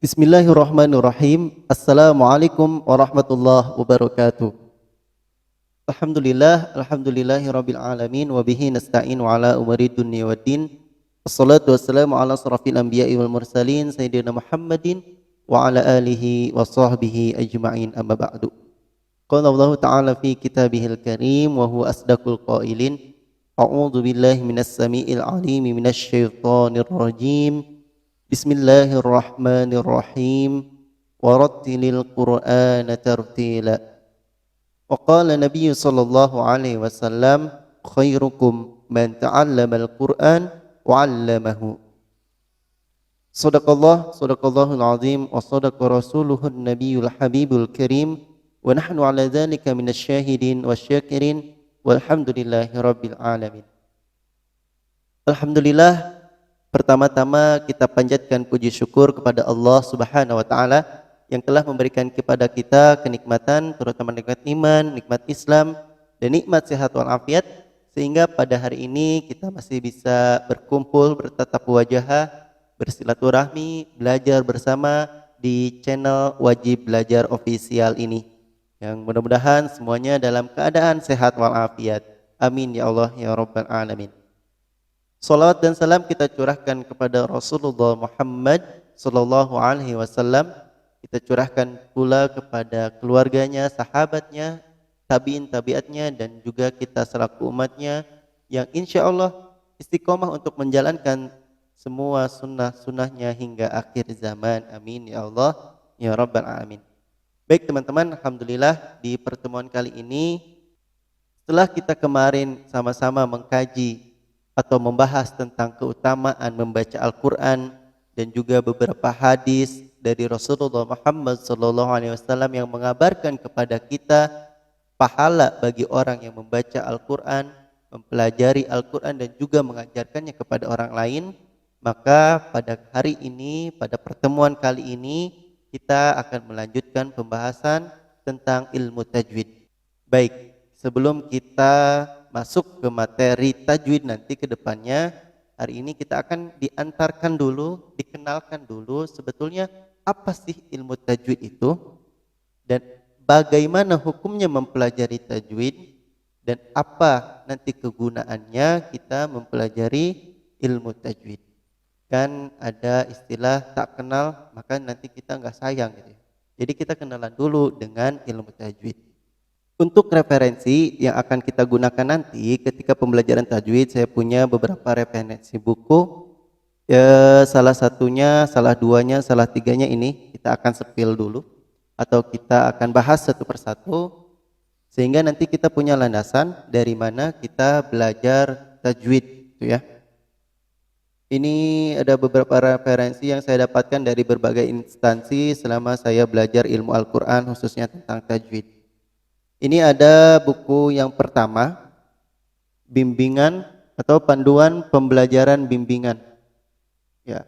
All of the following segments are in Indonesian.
Bismillahirrahmanirrahim. Assalamualaikum warahmatullahi wabarakatuh. Alhamdulillahirabbil alamin wa bihi nasta'in ala umuri dunya waddin. Wassalatu wassalamu ala asrafil anbiya'i wal mursalin sayyidina Muhammadin wa ala alihi wa sahbihi ajma'in amma ba'du. Qala Allah Ta'ala fi kitabihil karim wa huwa asdaqul qailin. A'udzu billahi minas samiil alim minasy syaithanir rajim. Bismillahirrahmanirrahim. Warattilil Qur'ana tartila. Wa qala Nabi sallallahu alaihi wasallam, khairukum man ta'allamal Qur'an wa 'allamahu. Sadaqallahul azim wa sadaqa rasuluhun nabiyul habibul karim wa nahnu ala dzalika minasyahidin wasyakirin walhamdulillahi rabbil alamin. Alhamdulillah, pertama-tama kita panjatkan puji syukur kepada Allah Subhanahu wa taala yang telah memberikan kepada kita kenikmatan, terutama nikmat iman, nikmat Islam dan nikmat sehat walafiat, sehingga pada hari ini kita masih bisa berkumpul, bertatap wajah, bersilaturahmi, belajar bersama di channel Wajib Belajar Official ini. Yang mudah-mudahan semuanya dalam keadaan sehat walafiat. Amin ya Allah ya Rabbal alamin. Salawat dan salam kita curahkan kepada Rasulullah Muhammad sallallahu alaihi wasallam. Kita curahkan pula kepada keluarganya, sahabatnya, tabi'in tabi'atnya, dan juga kita selaku umatnya yang insya Allah istiqomah untuk menjalankan semua sunnah-sunnahnya hingga akhir zaman. Amin ya Allah ya Rabbal alamin. Baik teman-teman, alhamdulillah di pertemuan kali ini setelah kita kemarin sama-sama mengkaji atau membahas tentang keutamaan membaca Al-Quran dan juga beberapa hadis dari Rasulullah Muhammad SAW yang mengabarkan kepada kita pahala bagi orang yang membaca Al-Quran, mempelajari Al-Quran dan juga mengajarkannya kepada orang lain. Maka pada hari ini, pada pertemuan kali ini, kita akan melanjutkan pembahasan tentang ilmu tajwid. Baik, sebelum kita masuk ke materi tajwid nanti ke depannya, hari ini kita akan diantarkan dulu, dikenalkan dulu sebetulnya apa sih ilmu tajwid itu dan bagaimana hukumnya mempelajari tajwid dan apa nanti kegunaannya kita mempelajari ilmu tajwid. Kan ada istilah tak kenal maka nanti kita nggak sayang gitu. Jadi kita kenalan dulu dengan ilmu tajwid. Untuk referensi yang akan kita gunakan nanti ketika pembelajaran tajwid, saya punya beberapa referensi buku. Salah satunya, salah duanya, salah tiganya ini kita akan sepil dulu atau kita akan bahas satu persatu sehingga nanti kita punya landasan dari mana kita belajar tajwid, gitu ya. Ini ada beberapa referensi yang saya dapatkan dari berbagai instansi selama saya belajar ilmu Al-Quran khususnya tentang tajwid. Ini ada buku yang pertama, bimbingan atau panduan pembelajaran bimbingan. Ya,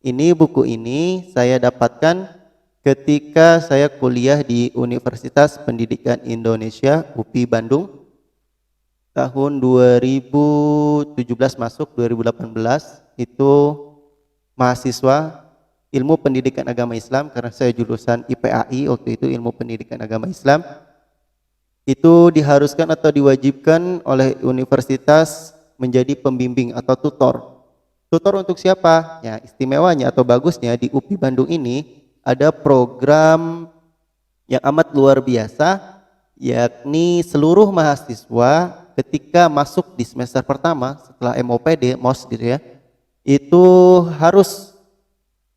ini buku ini saya dapatkan ketika saya kuliah di Universitas Pendidikan Indonesia UPI Bandung tahun 2017 masuk 2018 itu mahasiswa ilmu pendidikan agama Islam karena saya jurusan IPAI waktu itu ilmu pendidikan agama Islam. Itu diharuskan atau diwajibkan oleh universitas menjadi pembimbing atau tutor. Tutor untuk siapa? Ya, istimewanya atau bagusnya di UPI Bandung ini ada program yang amat luar biasa, yakni seluruh mahasiswa ketika masuk di semester pertama setelah MOPD, MOS gitu ya, itu harus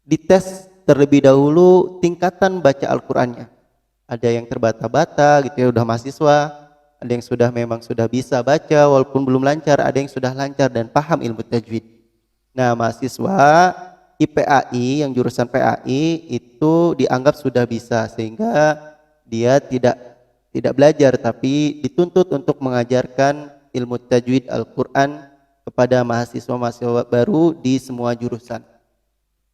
dites terlebih dahulu tingkatan baca Al-Qur'annya. Ada yang terbata-bata gitu ya, udah mahasiswa, ada yang memang sudah bisa baca walaupun belum lancar, ada yang sudah lancar dan paham ilmu tajwid. Nah, mahasiswa IPAI yang jurusan PAI itu dianggap sudah bisa sehingga dia tidak belajar tapi dituntut untuk mengajarkan ilmu tajwid Al-Qur'an kepada mahasiswa-mahasiswa baru di semua jurusan.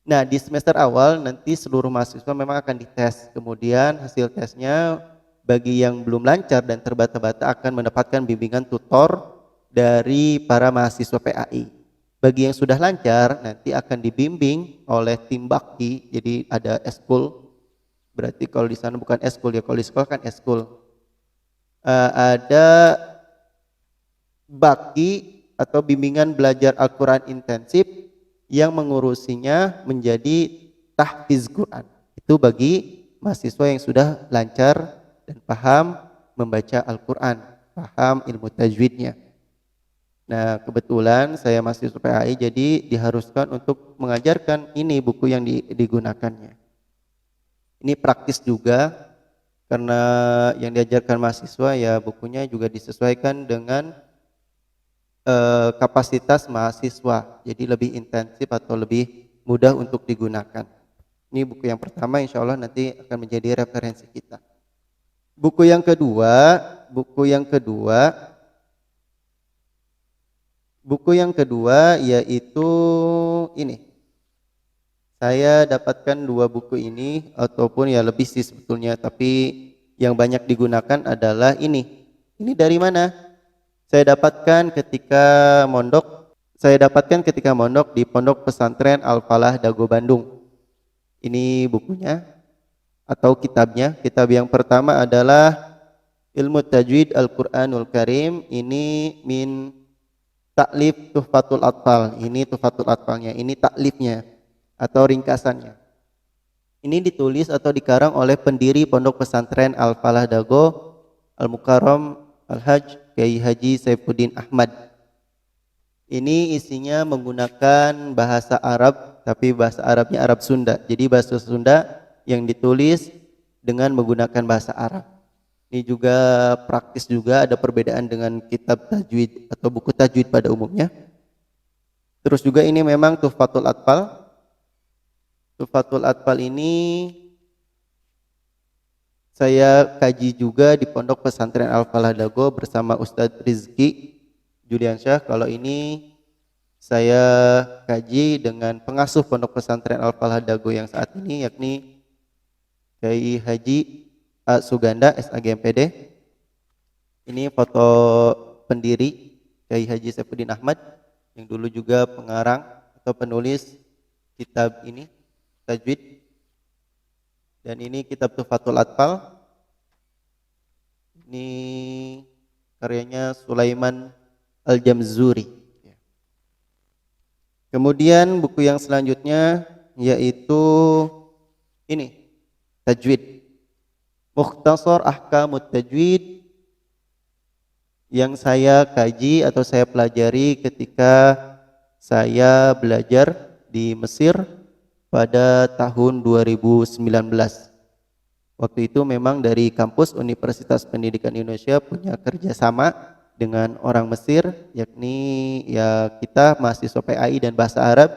Nah, di semester awal nanti seluruh mahasiswa memang akan dites. Kemudian hasil tesnya bagi yang belum lancar dan terbata-bata akan mendapatkan bimbingan tutor dari para mahasiswa PAI. Bagi yang sudah lancar nanti akan dibimbing oleh tim bakti. Jadi ada eskul. Berarti kalau di sana bukan eskul ya, kalau di sekolah kan eskul. Ada bakti atau bimbingan belajar Al-Quran intensif yang mengurusinya menjadi tahfiz Quran. Itu bagi mahasiswa yang sudah lancar dan paham membaca Al-Quran, paham ilmu tajwidnya. Nah, kebetulan saya mahasiswa PAI jadi diharuskan untuk mengajarkan ini buku yang digunakannya. Ini praktis juga karena yang diajarkan mahasiswa ya bukunya juga disesuaikan dengan kapasitas mahasiswa, jadi lebih intensif atau lebih mudah untuk digunakan. Ini buku yang pertama, insya Allah nanti akan menjadi referensi kita. Buku yang kedua yaitu ini. Saya dapatkan dua buku ini ataupun ya lebih sih sebetulnya, tapi yang banyak digunakan adalah ini. Ini dari mana? Saya dapatkan ketika mondok di Pondok Pesantren Al-Falah Dago Bandung. Ini bukunya atau kitabnya. Kitab yang pertama adalah Ilmu Tajwid Al-Qur'anul Karim. Ini min Ta'lif Tuhfatul Atfal. Ini Tuhfatul Atfalnya. Ini taklifnya atau ringkasannya. Ini ditulis atau dikarang oleh pendiri Pondok Pesantren Al-Falah Dago Al-Mukarram Al-Hajj Kiai Haji Saifuddin Ahmad. Ini isinya menggunakan bahasa Arab, tapi bahasa Arabnya Arab Sunda. Jadi bahasa Sunda yang ditulis dengan menggunakan bahasa Arab. Ini juga praktis juga, ada perbedaan dengan kitab tajwid atau buku tajwid pada umumnya. Terus juga ini memang Tuhfatul Atfal. Tuhfatul Atfal ini saya kaji juga di Pondok Pesantren Al-Falah Dago bersama Ustadz Rizky Juliansyah. Kalau ini saya kaji dengan pengasuh Pondok Pesantren Al-Falah Dago yang saat ini, yakni Kiai Haji A. Suganda SAGMPD. Ini foto pendiri Kiai Haji Saifuddin Ahmad yang dulu juga pengarang atau penulis kitab ini tajwid. Dan ini kitab Tuhfatul Atfal. Ini karyanya Sulaiman Al-Jamzuri. Kemudian buku yang selanjutnya yaitu ini Tajwid. Mukhtasar Ahkamut Tajwid yang saya kaji atau saya pelajari ketika saya belajar di Mesir pada tahun 2019. Waktu itu memang dari kampus Universitas Pendidikan Indonesia punya kerjasama dengan orang Mesir, yakni ya kita mahasiswa PAI dan bahasa Arab.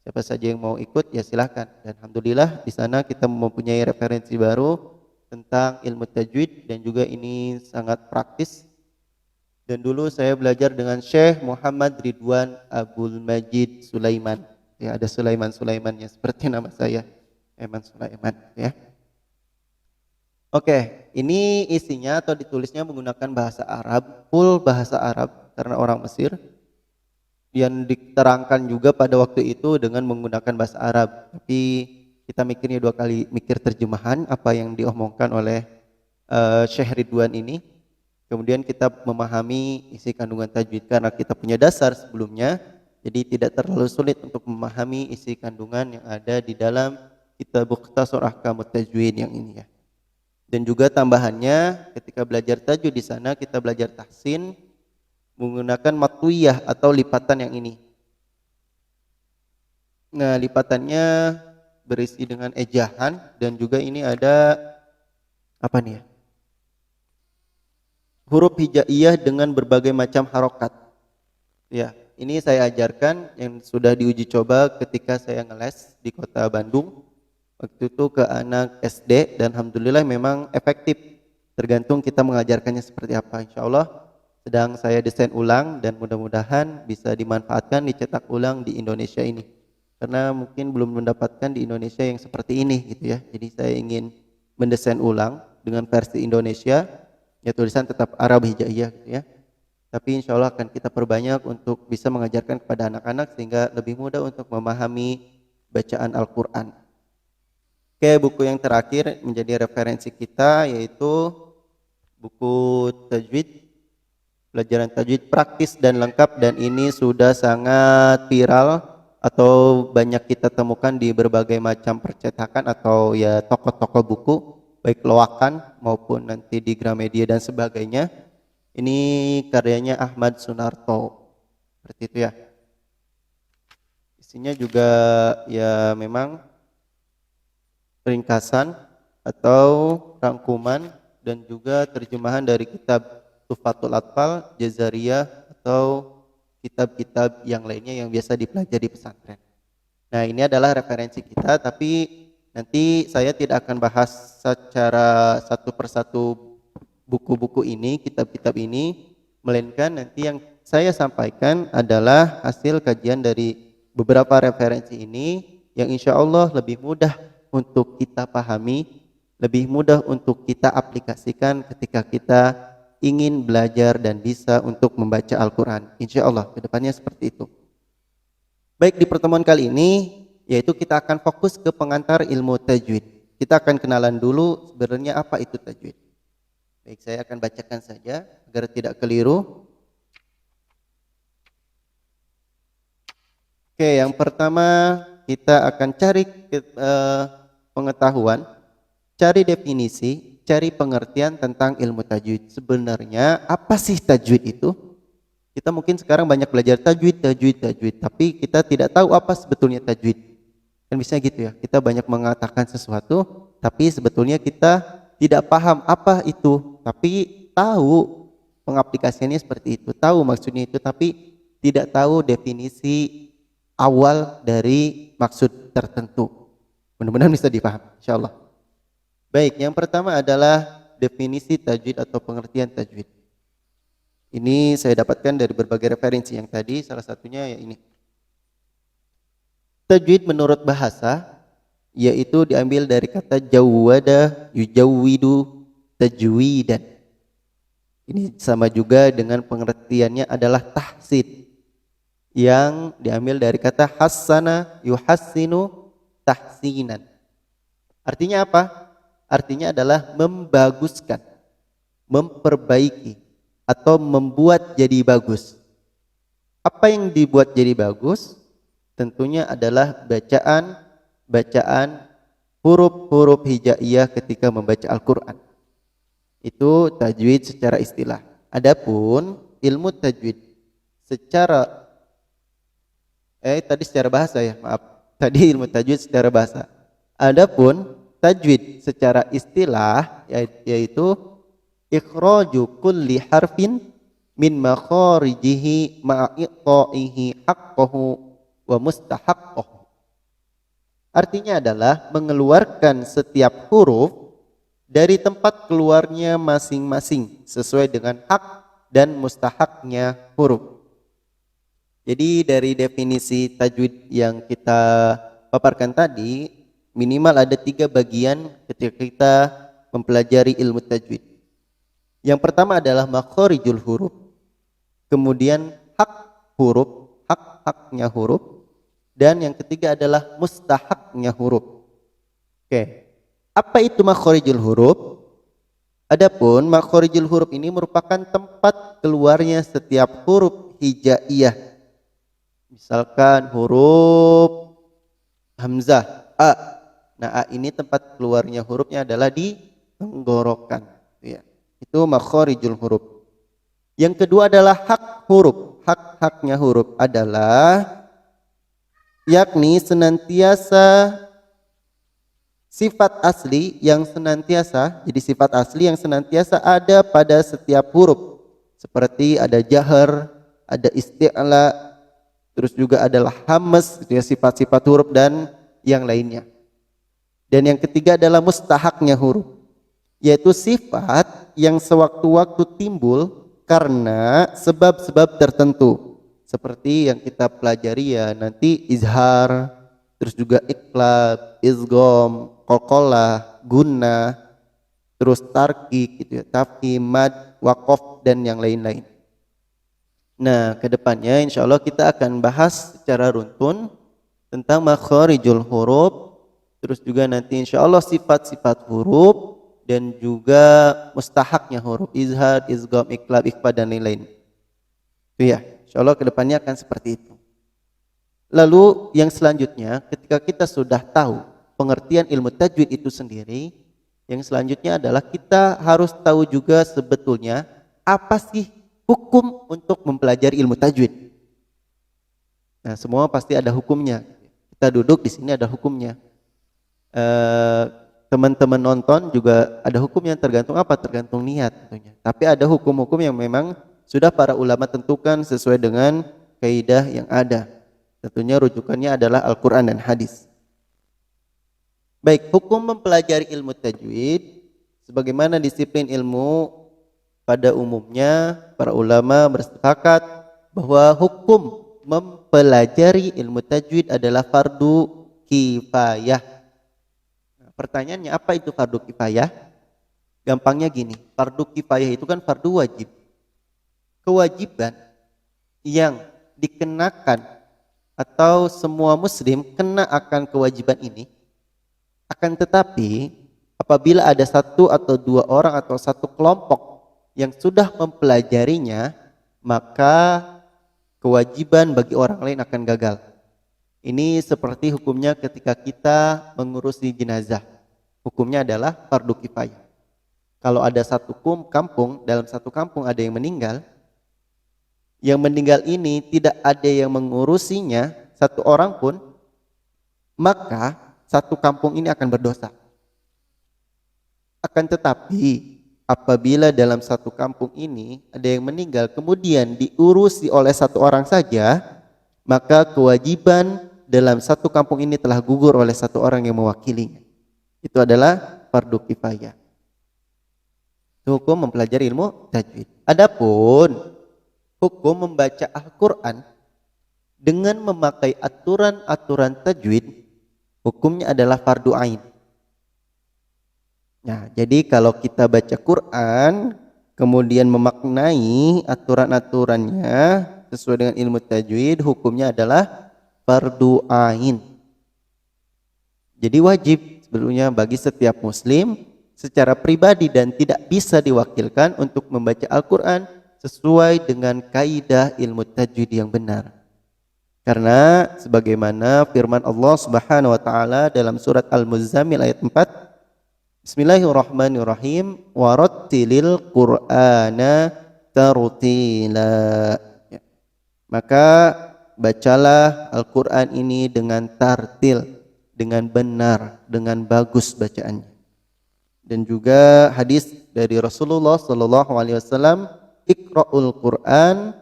Siapa saja yang mau ikut ya silahkan. Dan alhamdulillah di sana kita mempunyai referensi baru tentang ilmu tajwid dan juga ini sangat praktis. Dan dulu saya belajar dengan Syekh Muhammad Ridwan Abdul Majid Sulaiman. Ya, ada Sulaimannya seperti nama saya, Eman Sulaiman ya. Oke, ini isinya atau ditulisnya menggunakan bahasa Arab, full bahasa Arab karena orang Mesir. Yang diterangkan juga pada waktu itu dengan menggunakan bahasa Arab. Tapi kita mikirnya dua kali, mikir terjemahan apa yang diomongkan oleh Syekh Ridwan ini. Kemudian kita memahami isi kandungan tajwid karena kita punya dasar sebelumnya. Jadi tidak terlalu sulit untuk memahami isi kandungan yang ada di dalam kitab Mukhtasar Ahkamut Tajwid yang ini ya. Dan juga tambahannya ketika belajar tajwid di sana kita belajar tahsin menggunakan matwiyah atau lipatan yang ini. Nah, lipatannya berisi dengan ejahan dan juga ini ada apa nih ya? Huruf hijaiyah dengan berbagai macam harokat. Ya. Ini saya ajarkan yang sudah diuji coba ketika saya ngeles di kota Bandung. Waktu itu ke anak SD dan alhamdulillah memang efektif. Tergantung kita mengajarkannya seperti apa. Insya Allah sedang saya desain ulang dan mudah-mudahan bisa dimanfaatkan dicetak ulang di Indonesia ini. Karena mungkin belum mendapatkan di Indonesia yang seperti ini gitu ya. Jadi saya ingin mendesain ulang dengan versi Indonesia. Ya tulisan tetap Arab hijaiyah gitu ya. Tapi insya Allah akan kita perbanyak untuk bisa mengajarkan kepada anak-anak sehingga lebih mudah untuk memahami bacaan Al-Quran. Oke, buku yang terakhir menjadi referensi kita yaitu buku tajwid, pelajaran tajwid praktis dan lengkap, dan ini sudah sangat viral atau banyak kita temukan di berbagai macam percetakan atau ya toko-toko buku, baik loakan maupun nanti di Gramedia dan sebagainya. Ini karyanya Ahmad Sunarto, seperti itu ya. Isinya juga ya memang ringkasan atau rangkuman dan juga terjemahan dari kitab Tuhfatul Atfal, Jazariyah atau kitab-kitab yang lainnya yang biasa dipelajari di pesantren. Nah, ini adalah referensi kita, tapi nanti saya tidak akan bahas secara satu persatu buku-buku ini, kitab-kitab ini, melainkan nanti yang saya sampaikan adalah hasil kajian dari beberapa referensi ini yang insya Allah lebih mudah untuk kita pahami, lebih mudah untuk kita aplikasikan ketika kita ingin belajar dan bisa untuk membaca Al-Quran. Insya Allah kedepannya seperti itu. Baik, di pertemuan kali ini yaitu kita akan fokus ke pengantar ilmu tajwid. Kita akan kenalan dulu sebenarnya apa itu tajwid. Baik, saya akan bacakan saja agar tidak keliru. Oke, yang pertama kita akan cari pengetahuan, cari definisi, cari pengertian tentang ilmu tajwid. Sebenarnya apa sih tajwid itu? Kita mungkin sekarang banyak belajar tajwid, tapi kita tidak tahu apa sebetulnya tajwid. Kan bisa gitu ya, kita banyak mengatakan sesuatu, tapi sebetulnya kita tidak paham apa itu, tapi tahu pengaplikasiannya seperti itu, tahu maksudnya itu, tapi tidak tahu definisi awal dari maksud tertentu. Mudah-mudahan bisa dipaham, insya Allah. Baik, yang pertama adalah definisi tajwid atau pengertian tajwid. Ini saya dapatkan dari berbagai referensi yang tadi, salah satunya ya ini. Tajwid menurut bahasa yaitu diambil dari kata jawwada yujawwidu tajwidan. Ini sama juga dengan pengertiannya adalah tahsin yang diambil dari kata hassana yuhassinu tahsinan. Artinya apa? Artinya adalah membaguskan, memperbaiki atau membuat jadi bagus. Apa yang dibuat jadi bagus? Tentunya adalah bacaan huruf-huruf hijaiyah ketika membaca Al-Quran. Itu tajwid secara istilah. Adapun ilmu tajwid secara secara bahasa ya, maaf. Tadi ilmu tajwid secara bahasa. Adapun tajwid secara istilah yaitu ikhraju kulli harfin min makharijihi ma'iqaihi haqqahu wa mustahaqqahu. Artinya adalah mengeluarkan setiap huruf dari tempat keluarnya masing-masing sesuai dengan hak dan mustahaknya huruf. Jadi dari definisi tajwid yang kita paparkan tadi, minimal ada 3 bagian ketika kita mempelajari ilmu tajwid. Yang pertama adalah makharijul huruf, kemudian hak huruf, hak-haknya huruf, dan yang ketiga adalah mustahaknya huruf. Oke, apa itu makharijul huruf? Adapun makharijul huruf ini merupakan tempat keluarnya setiap huruf hijaiyah. Misalkan huruf hamzah a. Nah, a ini tempat keluarnya hurufnya adalah di tenggorokan, ya. Itu makharijul huruf. Yang kedua adalah hak huruf. Hak-haknya huruf adalah yakni senantiasa sifat asli yang senantiasa, jadi sifat asli yang senantiasa ada pada setiap huruf. Seperti ada jahar, ada isti'la, terus juga adalah hamas, ya, sifat-sifat huruf dan yang lainnya. Dan yang ketiga adalah mustahaknya huruf, yaitu sifat yang sewaktu-waktu timbul karena sebab-sebab tertentu. Seperti yang kita pelajari ya nanti izhar, terus juga iqlab, izgom, qalqalah, gunnah, terus tarkik gitu ya, tafkhim, mad, waqaf dan yang lain-lain. Nah, kedepannya insya Allah kita akan bahas secara runtun tentang makharijul huruf, terus juga nanti insya Allah sifat-sifat huruf dan juga mustahaknya huruf izhar, izgham, iqlab, ikhfa dan lain-lain. Itu ya, insya Allah kedepannya akan seperti itu. Lalu yang selanjutnya, ketika kita sudah tahu pengertian ilmu tajwid itu sendiri, yang selanjutnya adalah kita harus tahu juga sebetulnya apa sih hukum untuk mempelajari ilmu tajwid. Nah, semua pasti ada hukumnya. Kita duduk di sini ada hukumnya. Teman-teman nonton juga ada hukumnya, tergantung apa? Tergantung niat tentunya. Tapi ada hukum-hukum yang memang sudah para ulama tentukan sesuai dengan kaidah yang ada. Tentunya rujukannya adalah Al-Quran dan hadis. Baik, hukum mempelajari ilmu tajwid sebagaimana disiplin ilmu pada umumnya para ulama bersepakat bahwa hukum mempelajari ilmu tajwid adalah fardu kifayah. Nah, pertanyaannya apa itu fardu kifayah? Gampangnya gini, fardu kifayah itu kan fardu wajib. Kewajiban yang dikenakan atau semua muslim kena akan kewajiban ini. Akan tetapi apabila ada satu atau dua orang atau satu kelompok yang sudah mempelajarinya, maka kewajiban bagi orang lain akan gagal. Ini seperti hukumnya ketika kita mengurusi jenazah. Hukumnya adalah fardu kifayah. Kalau ada satu kampung, dalam satu kampung ada yang meninggal ini tidak ada yang mengurusinya satu orang pun, maka satu kampung ini akan berdosa. Akan tetapi apabila dalam satu kampung ini ada yang meninggal kemudian diurusi oleh satu orang saja, maka kewajiban dalam satu kampung ini telah gugur oleh satu orang yang mewakilinya. Itu adalah fardu kifayah. Itu hukum mempelajari ilmu tajwid. Adapun hukum membaca Al-Quran dengan memakai aturan-aturan tajwid, hukumnya adalah fardu ain. Nah, jadi kalau kita baca Quran kemudian memaknai aturan-aturannya sesuai dengan ilmu tajwid, hukumnya adalah fardu ain. Jadi wajib sebetulnya bagi setiap muslim secara pribadi dan tidak bisa diwakilkan untuk membaca Al-Quran sesuai dengan kaidah ilmu tajwid yang benar. Karena sebagaimana firman Allah Subhanahu wa taala dalam surat Al-Muzammil ayat 4, Bismillahirrahmanirrahim, warattilil Qur'ana tartila. Ya. Maka bacalah Al-Qur'an ini dengan tartil, dengan benar, dengan bagus bacaannya. Dan juga hadis dari Rasulullah sallallahu alaihi wasallam, Iqra'ul Qur'an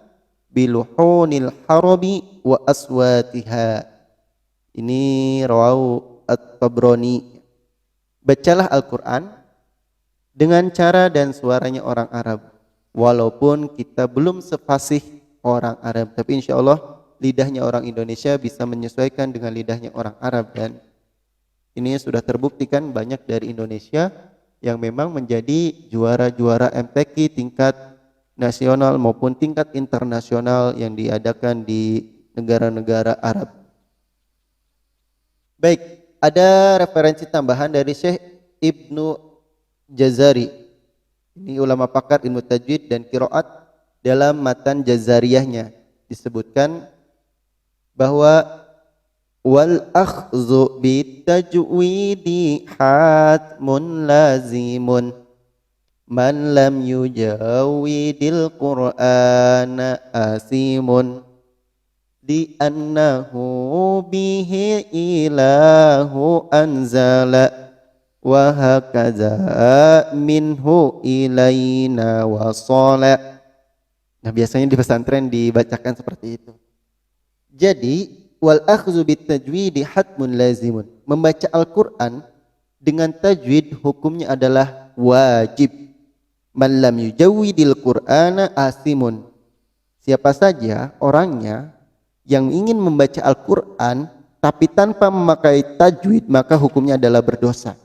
biluhunil harabi wa aswatiha. Ini rawahu At-Tabrani. Bacalah Al-Qur'an dengan cara dan suaranya orang Arab. Walaupun kita belum sefasih orang Arab, tapi insya Allah lidahnya orang Indonesia bisa menyesuaikan dengan lidahnya orang Arab. Dan ini sudah terbuktikan banyak dari Indonesia yang memang menjadi juara-juara MTQ tingkat nasional maupun tingkat internasional yang diadakan di negara-negara Arab. Baik, ada referensi tambahan dari Syekh Ibnu Jazari. Ini ulama pakar ilmu tajwid dan qiraat. Dalam matan Jazariyahnya disebutkan bahwa wal akhdhu bitajwidi hatmun lazimun man lam yujawidil Qur'ana asimun di annahu bihi ilahu anzala wa hakaza minhu ilaina wasala. Nah, biasanya di pesantren dibacakan seperti itu. Jadi wal akhdzu bitajwidi hatmun lazimun, membaca Al-Qur'an dengan tajwid hukumnya adalah wajib. Man lam yujawwidil Qur'ana asimun. Siapa saja orangnya yang ingin membaca Al-Qur'an tapi tanpa memakai tajwid, maka hukumnya adalah berdosa.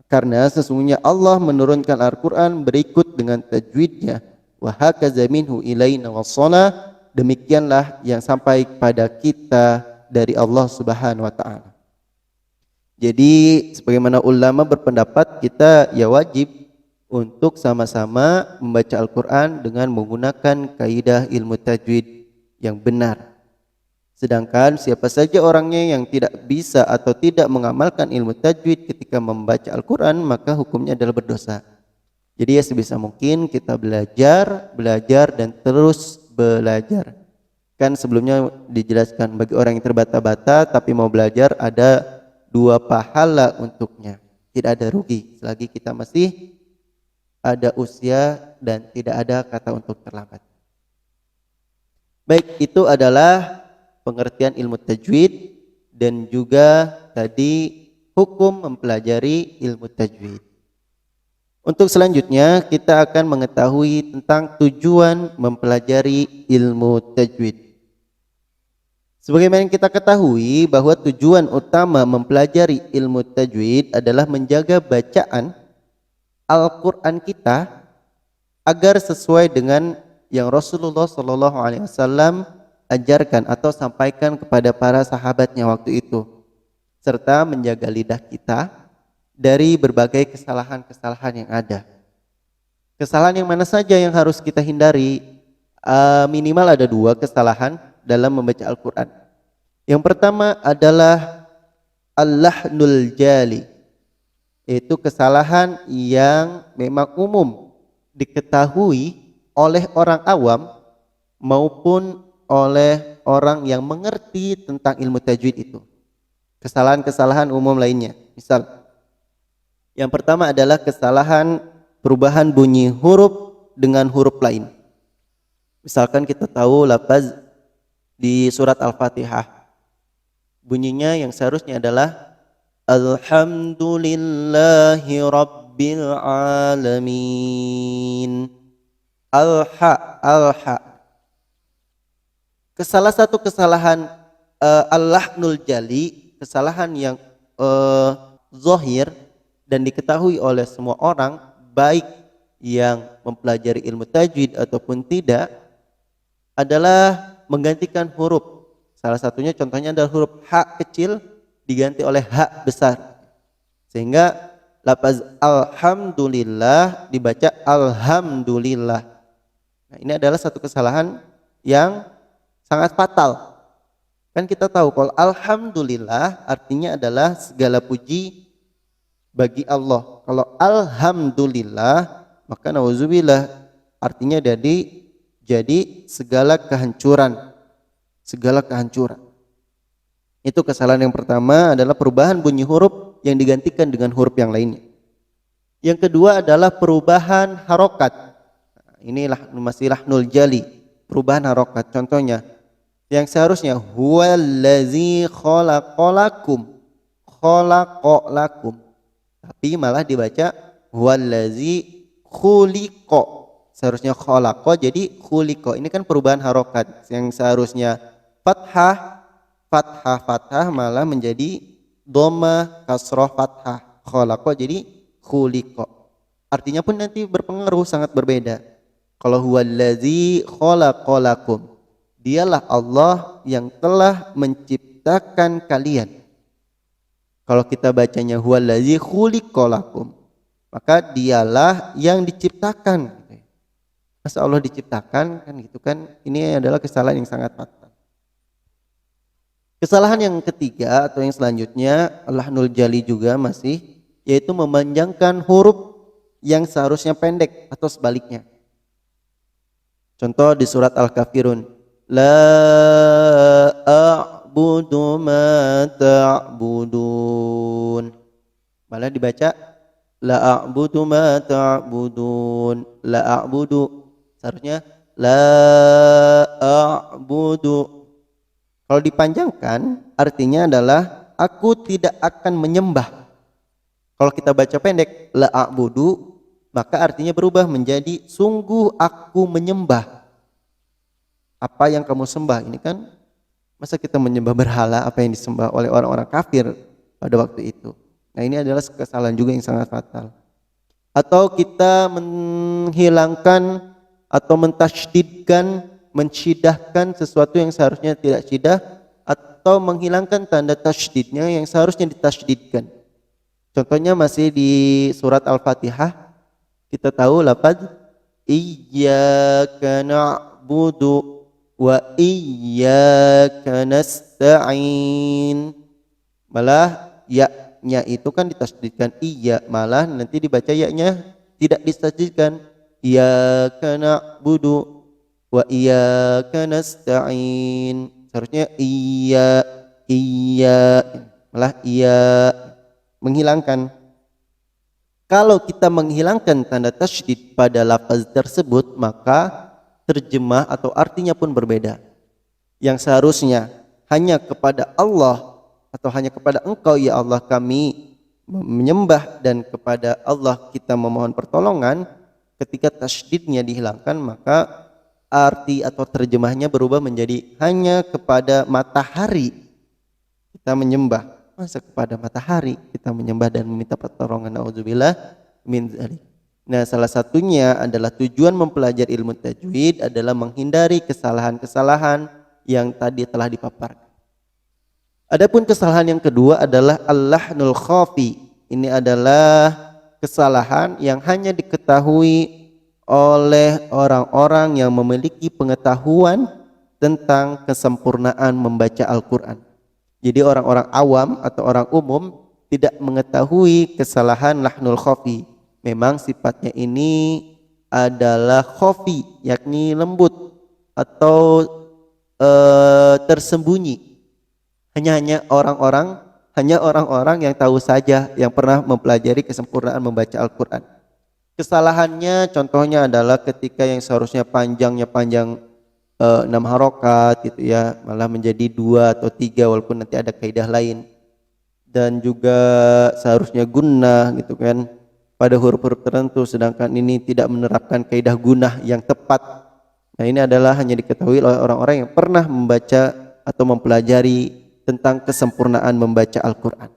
Karena sesungguhnya Allah menurunkan Al-Qur'an berikut dengan tajwidnya. wa hakaza minhu ilaina wassala, demikianlah yang sampai kepada kita dari Allah Subhanahu wa taala. Jadi sebagaimana ulama berpendapat, kita ya wajib untuk sama-sama membaca Al-Qur'an dengan menggunakan kaidah ilmu tajwid yang benar. Sedangkan siapa saja orangnya yang tidak bisa atau tidak mengamalkan ilmu tajwid ketika membaca Al-Qur'an, maka hukumnya adalah berdosa. Jadi ya sebisa mungkin kita belajar dan terus belajar. Kan sebelumnya dijelaskan bagi orang yang terbata-bata tapi mau belajar ada 2 pahala untuknya. Tidak ada rugi selagi kita masih ada usia dan tidak ada kata untuk terlambat. Baik, itu adalah pengertian ilmu tajwid dan juga tadi hukum mempelajari ilmu tajwid. Untuk selanjutnya kita akan mengetahui tentang tujuan mempelajari ilmu tajwid. Sebagaimana kita ketahui bahwa tujuan utama mempelajari ilmu tajwid adalah menjaga bacaan Al-Quran kita agar sesuai dengan yang Rasulullah SAW ajarkan atau sampaikan kepada para sahabatnya waktu itu, serta menjaga lidah kita dari berbagai kesalahan-kesalahan yang ada. Kesalahan yang mana saja yang harus kita hindari? Minimal ada 2 kesalahan dalam membaca Al-Quran. Yang pertama adalah al-lahnul jali, yaitu kesalahan yang memang umum diketahui oleh orang awam maupun oleh orang yang mengerti tentang ilmu tajwid itu. Kesalahan-kesalahan umum lainnya, misal yang pertama adalah kesalahan perubahan bunyi huruf dengan huruf lain. Misalkan kita tahu lafaz di surat Al-Fatihah, bunyinya yang seharusnya adalah Alhamdulillahi Rabbil Alamin. Al-ha. Salah satu kesalahan al-lahnul jali, kesalahan yang zahir dan diketahui oleh semua orang, baik yang mempelajari ilmu tajwid ataupun tidak, adalah menggantikan huruf. Salah satunya contohnya adalah huruf ha kecil diganti oleh ha besar, sehingga lafaz alhamdulillah dibaca alhamdulillah. Nah, ini adalah satu kesalahan yang sangat fatal. Kan kita tahu kalau alhamdulillah artinya adalah segala puji bagi Allah. Kalau alhamdulillah maka nauzubillah artinya jadi segala kehancuran. Itu kesalahan yang pertama, adalah perubahan bunyi huruf yang digantikan dengan huruf yang lainnya. Yang kedua adalah perubahan harokat. Inilah masih lahnul jali, perubahan harokat. Contohnya yang seharusnya huwallazi khalaqalakum, tapi malah dibaca huwallazi khuliqa. Seharusnya khalaqa jadi khuliqa. Ini kan perubahan harokat. Yang seharusnya fathah malah menjadi dhamma kasrah fathah. Khalaqa jadi khuliqa. Artinya pun nanti berpengaruh, sangat berbeda. Kalau huwallazi khalaqalakum, dialah Allah yang telah menciptakan kalian. Kalau kita bacanya huwallazi khuliqalakum, maka dialah yang diciptakan. Masa Allah diciptakan kan gitu kan? Ini adalah kesalahan yang sangat fatal. Kesalahan yang ketiga atau yang selanjutnya lahnul jali juga masih, yaitu memanjangkan huruf yang seharusnya pendek atau sebaliknya. Contoh di surat Al-Kafirun, la a'budu ma ta'budun, malah dibaca la a'budu ma ta'budun. La a'budu seharusnya la a'budu. Kalau dipanjangkan artinya adalah aku tidak akan menyembah. Kalau kita baca pendek la a'budu, maka artinya berubah menjadi sungguh aku menyembah. Apa yang kamu sembah ini kan, masa kita menyembah berhala apa yang disembah oleh orang-orang kafir pada waktu itu. Nah, ini adalah kesalahan juga yang sangat fatal. Atau kita menghilangkan atau mentasydidkan, mensyidahkan sesuatu yang seharusnya tidak syidah, atau menghilangkan tanda tasydidnya yang seharusnya ditasydidkan. Contohnya masih di surat Al-Fatihah, kita tahu lafaz iyyaka na'budu wa iyyaka nasta'in. Malah ya-nya itu kan ditasydidkan iya, malah nanti dibaca ya-nya tidak ditasydidkan. Iyyaka na'budu wa iyyaka nasta'in. Seharusnya iya, malah iya, menghilangkan. Kalau kita menghilangkan tanda tasydid pada lafaz tersebut, maka terjemah atau artinya pun berbeda. Yang seharusnya hanya kepada Allah atau hanya kepada Engkau ya Allah kami menyembah, dan kepada Allah kita memohon pertolongan, ketika tasydidnya dihilangkan, maka arti atau terjemahnya berubah menjadi hanya kepada matahari kita menyembah. Masa kepada matahari kita menyembah dan meminta pertolongan? Nauzubillah min dzalik. Nah, salah satunya adalah tujuan mempelajari ilmu tajwid adalah menghindari kesalahan-kesalahan yang tadi telah dipaparkan. Adapun kesalahan yang kedua adalah al-lahnul khafi. Ini adalah kesalahan yang hanya diketahui oleh orang-orang yang memiliki pengetahuan tentang kesempurnaan membaca Al-Quran. Jadi orang-orang awam atau orang umum tidak mengetahui kesalahan lahnul khafi. Memang sifatnya ini adalah khafi, yakni lembut atau tersembunyi. Hanya orang-orang yang tahu saja, yang pernah mempelajari kesempurnaan membaca Al-Quran. Kesalahannya contohnya adalah ketika yang seharusnya panjang 6 harokat gitu ya, malah menjadi 2 atau 3 walaupun nanti ada kaidah lain. Dan juga seharusnya gunnah gitu kan pada huruf-huruf tertentu, sedangkan ini tidak menerapkan kaidah gunnah yang tepat. Nah, ini adalah hanya diketahui oleh orang-orang yang pernah membaca atau mempelajari tentang kesempurnaan membaca Al-Quran.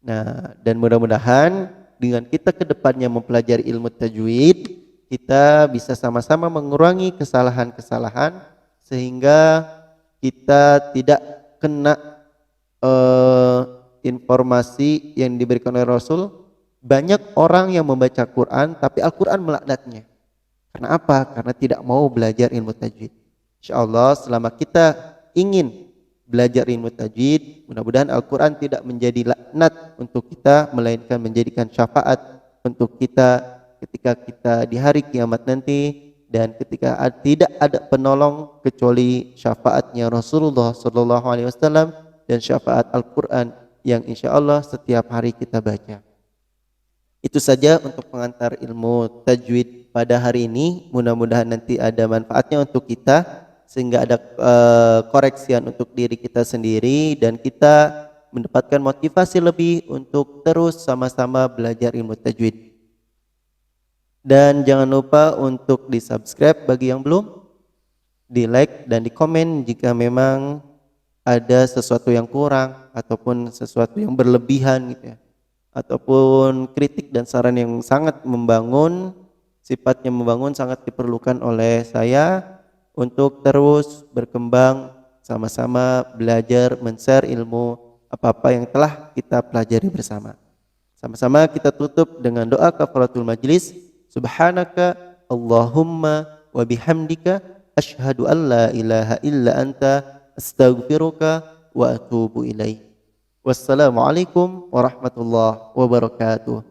Nah, dan mudah-mudahan dengan kita kedepannya mempelajari ilmu tajwid, kita bisa sama-sama mengurangi kesalahan-kesalahan sehingga kita tidak kena informasi yang diberikan oleh Rasul. Banyak orang yang membaca Quran tapi Al-Quran melaknatnya. Karena apa? Karena tidak mau belajar ilmu tajwid. Insyaallah selama kita ingin belajar ilmu tajwid, mudah-mudahan Al-Quran tidak menjadi laknat untuk kita, melainkan menjadikan syafaat untuk kita ketika kita di hari kiamat nanti, dan ketika tidak ada penolong kecuali syafaatnya Rasulullah SAW dan syafaat Al-Quran yang insya Allah setiap hari kita baca. Itu saja untuk pengantar ilmu tajwid pada hari ini. Mudah-mudahan nanti ada manfaatnya untuk kita, sehingga ada koreksian untuk diri kita sendiri dan kita mendapatkan motivasi lebih untuk terus sama-sama belajar ilmu tajwid. Dan jangan lupa untuk di subscribe bagi yang belum, di like dan di komen jika memang ada sesuatu yang kurang ataupun sesuatu yang berlebihan gitu ya, ataupun kritik dan saran yang sangat membangun, sifatnya membangun, sangat diperlukan oleh saya untuk terus berkembang, sama-sama belajar, men-share ilmu apa-apa yang telah kita pelajari bersama. Sama-sama kita tutup dengan doa kafaratul majlis. Subhanaka Allahumma wa bihamdika asyhadu an la ilaha illa anta astaghfiruka wa atubu ilaih. Wassalamualaikum warahmatullahi wabarakatuh.